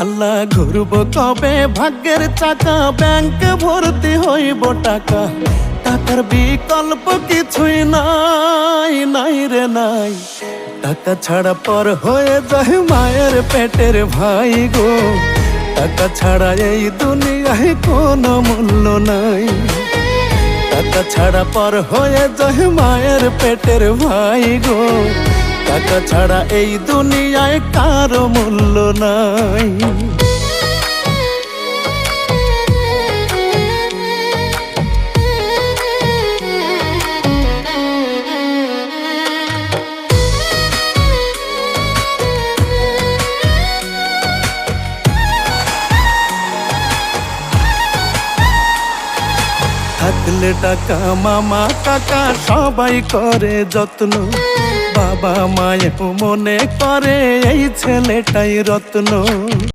আল্লাহ ঘুরব কবে ভাগ্যের চাকা, ব্যাংকে ভর্তি হইব টাকা, টাকার বিকল্প কিছুই নাই, নাই রে নাই। টাকা ছাড়া পর হয়ে যায় মায়ের পেটের ভাই গো, টাকা ছাড়া এই দুনিয়ায় কোনো মূল্য নাই। টাকা ছাড়া পর হয়ে যায় মায়ের পেটের ভাই গো, টাকা ছাড়া এই দুনিয়ায় কারো মূল্য নাই। থাকলে টাকা মামা কাকা সবাই করে যত্ন, বাবা মায়েও মনে করে এই ছেলেটাই রত্ন।